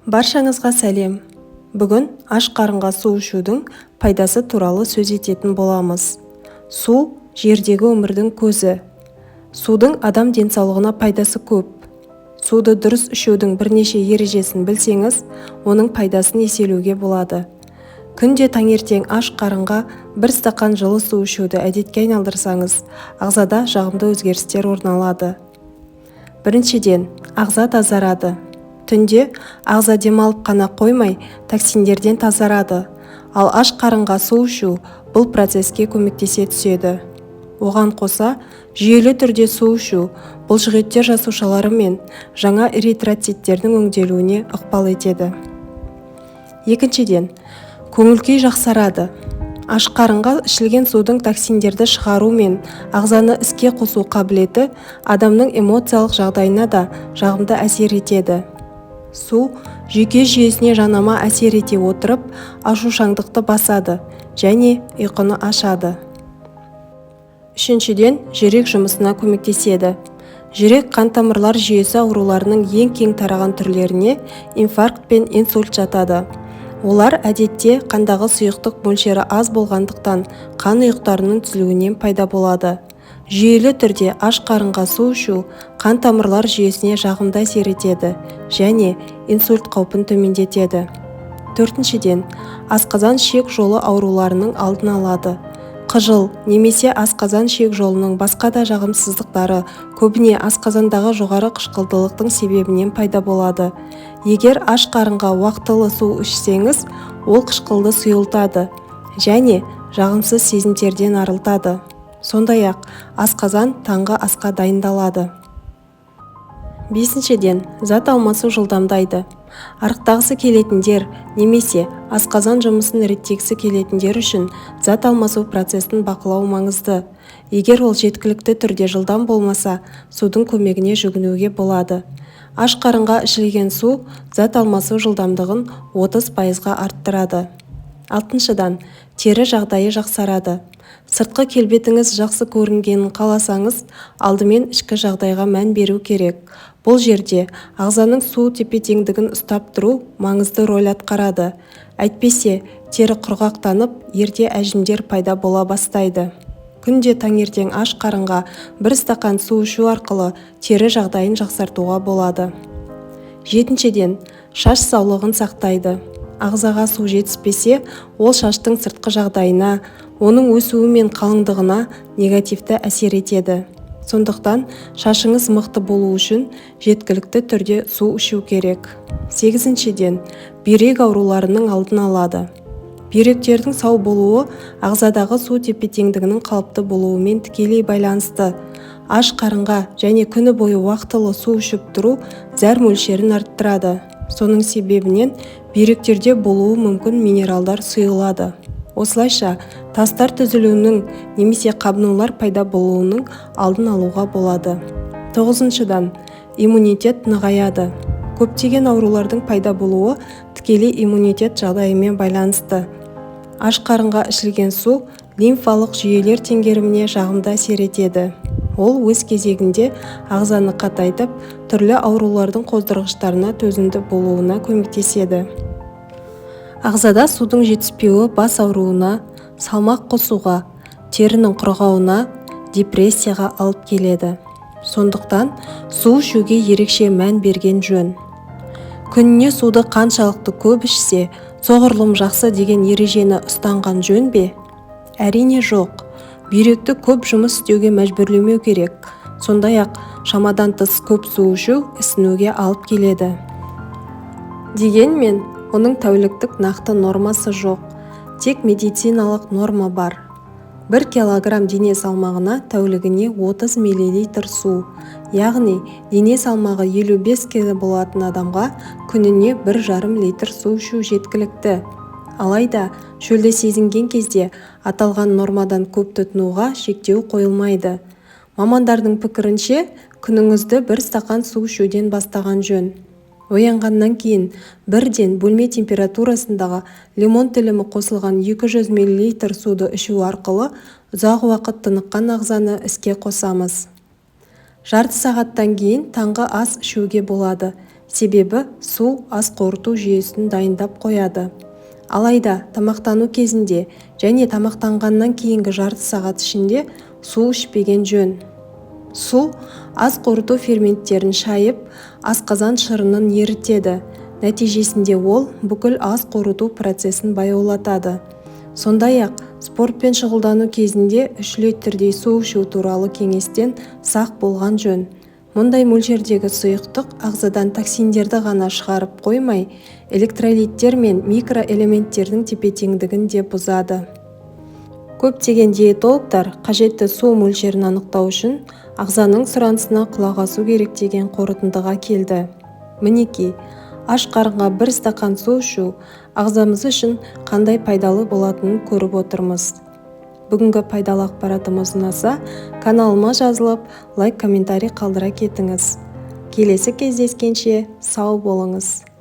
Баршаңызға сәлем. Бүгін аш қарынға су ішудің пайдасы туралы сөз ететін боламыз. Су жердегі өмірдің көзі. Судың адам денсаулығына пайдасы көп. Суды дұрыс ішудің бірнеше ережесін білсеңіз, оның пайдасын еселеуге болады. Күнде таңертең аш қарынға бір стақан жылы су ішуді әдетке айналдырсаңыз, ағзада жағымды өзгерістер орын алады. Біріншіден, ағза тазарады. Түнде ағза демалып қана қоймай, токсиндерден тазарады. Ал аш қарынға су ішу бұл процеске көмектесе түседі. Оған қоса, жүйелі түрде су ішу бұлшықеттер жасушалары мен жаңа эритроциттердің өңделуіне ықпал етеді. Екіншіден, көңіл-күй жақсарады. Аш қарынға ішілген судың токсиндерді шығару мен ағзаны іске қосу қабілеті адамның эмоциялық жағдайына да жағымды әсер етеді. Су жүйке жүйесіне жанама әсер ете отырып, ашушаңдықты басады және ұйқыны ашады. Үшіншіден, жүрек жұмысына көмектеседі. Жүрек қан тамырлар жүйесі ауруларының ең кең тараған түрлеріне инфаркт пен инсульт жатады. Олар әдетте қандағы сұйықтық мөлшері аз болғандықтан қан ұйықтарының түзілуінен пайда болады. Жүйелі түрде аш қарынға су ішу қан тамырлар жүйесіне жағымды әсер етеді және инсульт қаупін төмендетеді. Төртіншіден, асқазан ішек жолы ауруларының алдын алады. Қыжыл немесе асқазан ішек жолының басқа да жағымсыздықтары көбіне асқазандағы жоғары қышқылдылықтың себебінен пайда болады. Егер аш қарынға уақытылы су ішсеңіз, ол қышқылды сұйылтады және жағымсыз сезімдерден арылтады. Сондай-ақ, асқазан таңғы асқа дайындалады. Бесіншіден, зат алмасу жылдамдайды. Арықтағысы келетіндер немесе асқазан жұмысын реттегісі келетіндер үшін зат алмасу процесін бақылау маңызды. Егер ол жеткілікті түрде жылдам болмаса, судың көмегіне жүгінуге болады. Аш қарынға ішілген су зат алмасу жылдамдығын 30%-ға арттырады. Алтыншыдан, тері жағдайы жақсарады. Сыртқы келбетіңіз жақсы көрінгенін қаласаңыз, алдымен ішкі жағдайға мән беру керек. Бұл жерде ағзаның су тепе-теңдігін ұстап тұру маңызды рөл атқарады. Әйтпесе, тері құрғақтанып, ерте әжімдер пайда бола бастайды. Күнде таңертең аш қарынға бір стақан су ішу арқылы тері жағдайын жақсартуға болады. Жетіншіден, шаш саулығын сақтайды. Ағзаға су жетіспесе, ол шаштың сыртқы жағдайына, оның өсуі мен қалыңдығына негативті әсер етеді. Сондықтан, шашыңыз мықты болу үшін жеткілікті түрде су ішу керек. Сегізіншіден, бүйрек ауруларының алдын алады. Бүйректердің сау болуы ағзадағы су тепе-теңдігінің қалыпты болуымен тікелей байланысты. Аш қарынға және күні бойы уақытылы су ішіп тұру зәр мөлшерін арттырады. Соның себебінен бүйректерде болуы мүмкін минералдар сұйылады. Осылайша, тастар түзілуінің немесе қабынулар пайда болуының алдын алуға болады. Тоғызыншыдан, иммунитет нығаяды. Көптеген аурулардың пайда болуы тікелей иммунитет жағдайымен байланысты. Аш қарынға ішілген су лимфалық жүйелер теңгеріміне жағымды әсер етеді. Ол өз кезегінде ағзаны қатайтып, түрлі аурулардың қоздырғыштарына төзімді болуына көмектеседі. Ағзада судың жетіспеуі бас ауруына, салмақ қосуға, терінің құрғауына, депрессияға алып келеді. Сондықтан, су ішуге ерекше мән берген жөн. Күніне суды қаншалықты көп ішсе, соғұрлым жақсы деген ережені ұстанған жөн бе? Әрине жоқ. Бүйректі көп жұмыс істеуге мәжбүрлемеу керек. Сондай-ақ, шамадан тыс көп су ішу ісінуге алып келеді. Дегенмен, оның тәуліктік нақты нормасы жоқ. Тек медициналық норма бар. 1 килограмм дене салмағына тәулігіне 30 мл су, яғни дене салмағы 55 кг болатын адамға күніне 1,5 литр су ішу жеткілікті. Алайда, шөлді сезінген кезде аталған нормадан көп тұтынуға шектеу қойылмайды. Мамандардың пікірінше, күніңізді 1 стақан су ішуден бастаған жөн. Оянғаннан кейін бірден бөлме температурасындағы лимон тілімі қосылған 200 мл суды ішу арқылы ұзақ уақыт тыныққан ағзаны іске қосамыз. Жарты сағаттан кейін таңғы ас ішуге болады. Себебі су ас қорыту жүйесін дайындап қояды. Алайда тамақтану кезінде және тамақтанғаннан кейінгі жарты сағат ішінде су ішпеген жөн. Су ас қорыту ферменттерін шайып, асқазан шырынын ерітеді. Нәтижесінде ол бүкіл ас қорыту процесін баяулатады. Сондай-ақ спортпен шұғылдану кезінде 3 литрдей су ішу туралы кеңестен сақ болған жөн. Мұндай мөлшердегі сұйықтық ағзадан токсиндерді ғана шығарып қоймай, электролиттер мен микроэлементтердің тепе-теңдігін де бұзады. Көптеген диетологтар қажетті су мөлшерін анықтау үшін ағзаның сұранысына құлақ асу керек деген қорытындыға келді. Мінекей, аш қарынға 1 стақан су ішу ағзамыз үшін қандай пайдалы болатынын көріп отырмыз. Бүгінгі пайдалы ақпаратымыз ұнаса, каналыма жазылып, лайк, комментарий қалдыра кетіңіз. Келесі кездескенше сау болыңыз.